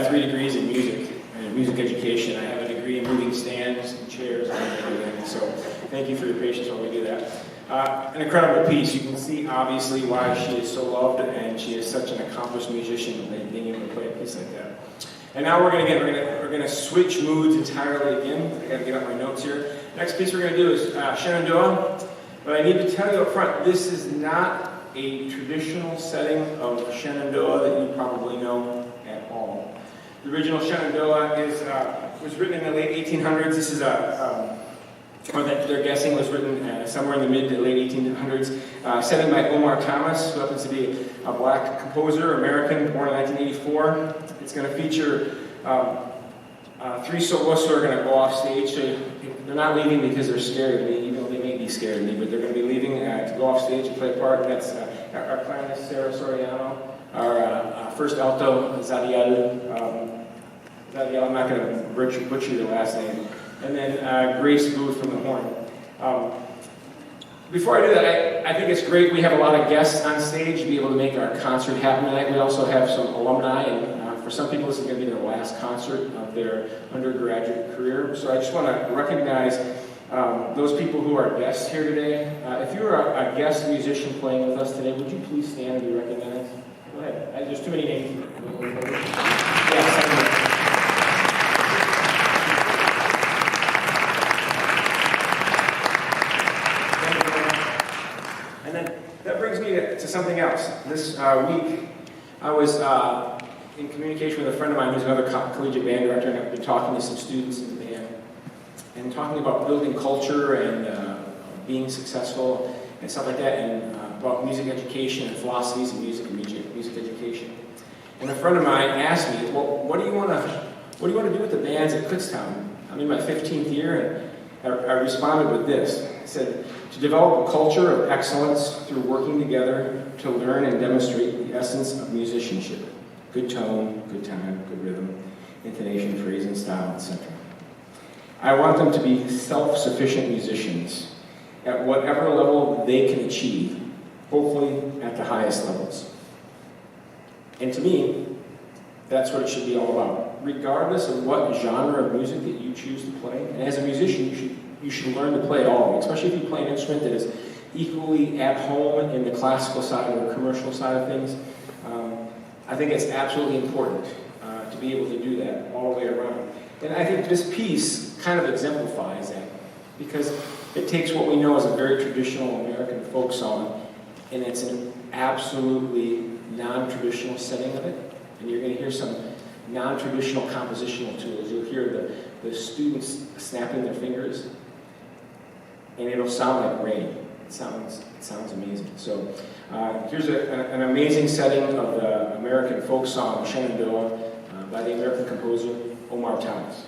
3 degrees in music and music education. I have a degree in moving stands and chairs and everything. So thank you for your patience while we do that. An incredible piece. You can see obviously why she is so loved, and she is such an accomplished musician being able to play a piece like that. And now we're gonna switch moods entirely again. I gotta get out my notes here. Next piece we're gonna do is Shenandoah. But I need to tell you up front, this is not a traditional setting of Shenandoah that you probably know at all. The original Shenandoah was written in the late 1800s. This is or that they're guessing was written somewhere in the mid to late 1800s. Setting by Omar Thomas, who happens to be a black composer, American, born in 1984. It's going to feature 3 soloists who are going to go off stage. So they're not leaving because they're scared of me, even though they may be scared of me, but they're going to be leaving to go off stage and play a part. That's our clarinetist, Sarah Soriano, our first alto, Zadialu. I'm not going to butcher your last name. And then Grace Booth from the horn. Before I do that, I think it's great we have a lot of guests on stage to be able to make our concert happen tonight. We also have some alumni, and for some people this is going to be their last concert of their undergraduate career. So I just want to recognize those people who are guests here today. If you're a guest musician playing with us today, would you please stand and be recognized? Go ahead. There's too many names. Yes. To something else. This week, I was in communication with a friend of mine who's another collegiate band director, and I've been talking to some students in the band and talking about building culture and being successful and stuff like that, and about music education and philosophies of music and music education. And a friend of mine asked me, "Well, what do you want to do with the bands at Kutztown?" I'm in my 15th year, and I responded with this. I said, "To develop a culture of excellence through working together to learn and demonstrate the essence of musicianship. Good tone, good time, good rhythm, intonation, phrasing, style, etc. I want them to be self-sufficient musicians at whatever level they can achieve, hopefully at the highest levels." And to me, that's what it should be all about. Regardless of what genre of music that you choose to play, and as a musician, you should learn to play it all, especially if you play an instrument that is equally at home in the classical side or the commercial side of things. I think it's absolutely important to be able to do that all the way around. And I think this piece kind of exemplifies that, because it takes what we know as a very traditional American folk song, and it's an absolutely non-traditional setting of it. And you're going to hear some non-traditional compositional tools. You'll hear the students snapping their fingers, and it'll sound like rain. It sounds amazing. So here's an amazing setting of the American folk song Shenandoah by the American composer Omar Thomas.